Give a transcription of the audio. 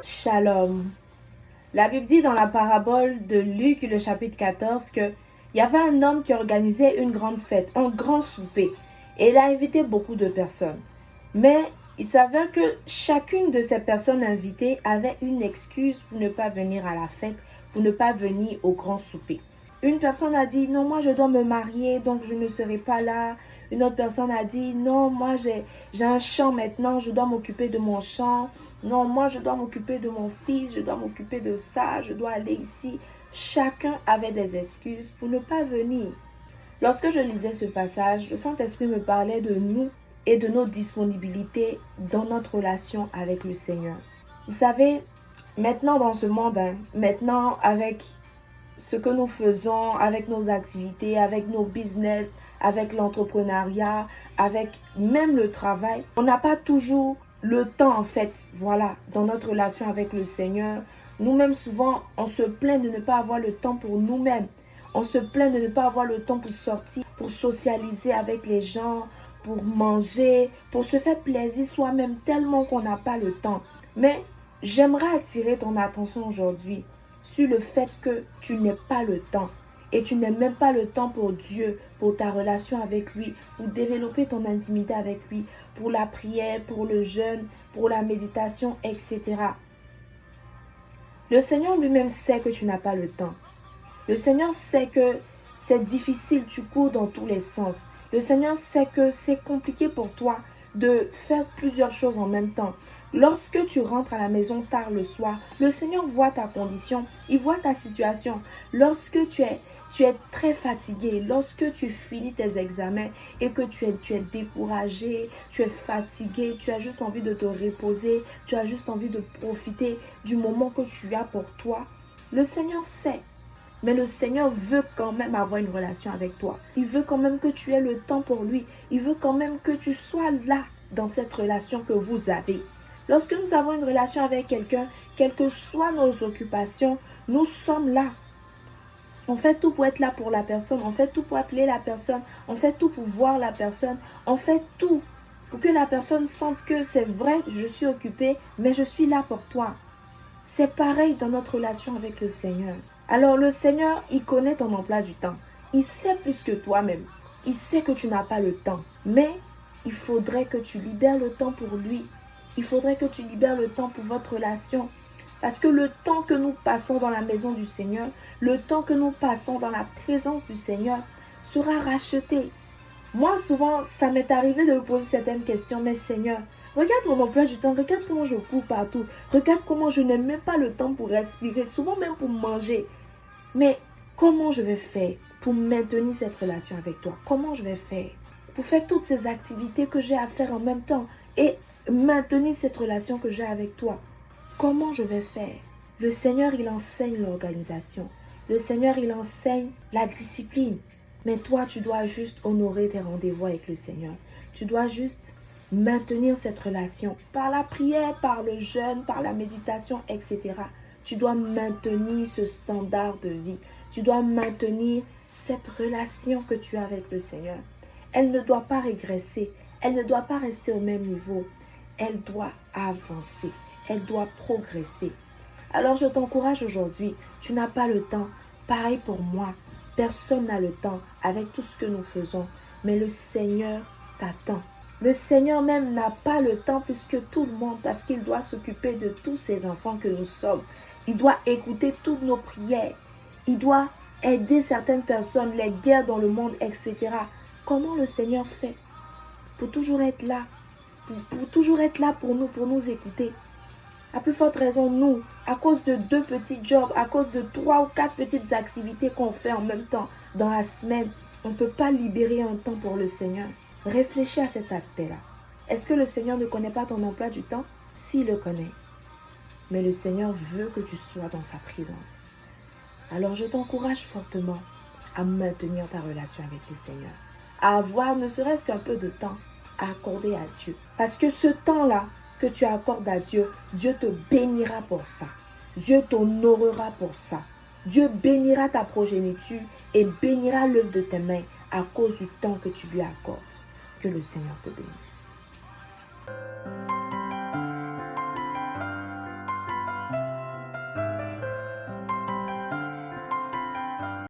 Shalom. La Bible dit dans la parabole de Luc, le chapitre 14, qu'il y avait un homme qui organisait une grande fête, un grand souper. Et il a invité beaucoup de personnes. Mais il s'avère que chacune de ces personnes invitées avait une excuse pour ne pas venir à la fête, pour ne pas venir au grand souper. Une personne a dit, non, moi je dois me marier, donc je ne serai pas là. Une autre personne a dit, non, moi j'ai un champ maintenant, je dois m'occuper de mon champ. Non, moi je dois m'occuper de mon fils, je dois m'occuper de ça, je dois aller ici. Chacun avait des excuses pour ne pas venir. Lorsque je lisais ce passage, le Saint-Esprit me parlait de nous et de nos disponibilités dans notre relation avec le Seigneur. Vous savez, maintenant dans ce monde, maintenant avec ce que nous faisons, avec nos activités, avec nos business, avec l'entrepreneuriat, avec même le travail, on n'a pas toujours le temps en fait, voilà, dans notre relation avec le Seigneur. Nous-mêmes souvent, on se plaint de ne pas avoir le temps pour nous-mêmes. On se plaint de ne pas avoir le temps pour sortir, pour socialiser avec les gens, pour manger, pour se faire plaisir soi-même tellement qu'on n'a pas le temps. Mais j'aimerais attirer ton attention aujourd'hui sur le fait que tu n'aies pas le temps. Et tu n'as même pas le temps pour Dieu, pour ta relation avec lui, pour développer ton intimité avec lui, pour la prière, pour le jeûne, pour la méditation, etc. Le Seigneur lui-même sait que tu n'as pas le temps. Le Seigneur sait que c'est difficile, tu cours dans tous les sens. Le Seigneur sait que c'est compliqué pour toi de faire plusieurs choses en même temps. Lorsque tu rentres à la maison tard le soir, le Seigneur voit ta condition, il voit ta situation. Lorsque tu es très fatigué, lorsque tu finis tes examens et que tu es découragé, tu es fatigué, tu as juste envie de te reposer, tu as juste envie de profiter du moment que tu as pour toi, le Seigneur sait. Mais le Seigneur veut quand même avoir une relation avec toi. Il veut quand même que tu aies le temps pour lui. Il veut quand même que tu sois là dans cette relation que vous avez. Lorsque nous avons une relation avec quelqu'un, quelles que soient nos occupations, nous sommes là. On fait tout pour être là pour la personne. On fait tout pour appeler la personne. On fait tout pour voir la personne. On fait tout pour que la personne sente que c'est vrai, je suis occupée, mais je suis là pour toi. C'est pareil dans notre relation avec le Seigneur. Alors le Seigneur, il connaît ton emploi du temps. Il sait plus que toi-même. Il sait que tu n'as pas le temps. Mais il faudrait que tu libères le temps pour lui. Il faudrait que tu libères le temps pour votre relation. Parce que le temps que nous passons dans la maison du Seigneur, le temps que nous passons dans la présence du Seigneur sera racheté. Moi, souvent, ça m'est arrivé de me poser certaines questions. Mais Seigneur, regarde mon emploi du temps, regarde comment je cours partout. Regarde comment je n'ai même pas le temps pour respirer, souvent même pour manger. Mais comment je vais faire pour maintenir cette relation avec toi? Comment je vais faire pour faire toutes ces activités que j'ai à faire en même temps et maintenir cette relation que j'ai avec toi? Comment je vais faire? Le Seigneur, il enseigne l'organisation. Le Seigneur, il enseigne la discipline. Mais toi, tu dois juste honorer tes rendez-vous avec le Seigneur. Tu dois juste maintenir cette relation par la prière, par le jeûne, par la méditation, etc. Tu dois maintenir ce standard de vie. Tu dois maintenir cette relation que tu as avec le Seigneur. Elle ne doit pas régresser. Elle ne doit pas rester au même niveau. Elle doit avancer. Elle doit progresser. Alors je t'encourage aujourd'hui. Tu n'as pas le temps. Pareil pour moi. Personne n'a le temps avec tout ce que nous faisons. Mais le Seigneur t'attend. Le Seigneur même n'a pas le temps plus que tout le monde parce qu'il doit s'occuper de tous ces enfants que nous sommes. Il doit écouter toutes nos prières. Il doit aider certaines personnes, les guerres dans le monde, etc. Comment le Seigneur fait pour toujours être là? Pour toujours être là pour nous écouter. À plus forte raison, nous, à cause de 2 petits jobs, à cause de 3 ou 4 petites activités qu'on fait en même temps dans la semaine, on ne peut pas libérer un temps pour le Seigneur. Réfléchis à cet aspect-là. Est-ce que le Seigneur ne connaît pas ton emploi du temps? S'il le connaît. Mais le Seigneur veut que tu sois dans sa présence. Alors je t'encourage fortement à maintenir ta relation avec le Seigneur. À avoir ne serait-ce qu'un peu de temps à accorder à Dieu. Parce que ce temps-là que tu accordes à Dieu, Dieu te bénira pour ça. Dieu t'honorera pour ça. Dieu bénira ta progéniture et bénira l'œuvre de tes mains à cause du temps que tu lui accordes. Que le Seigneur te bénisse.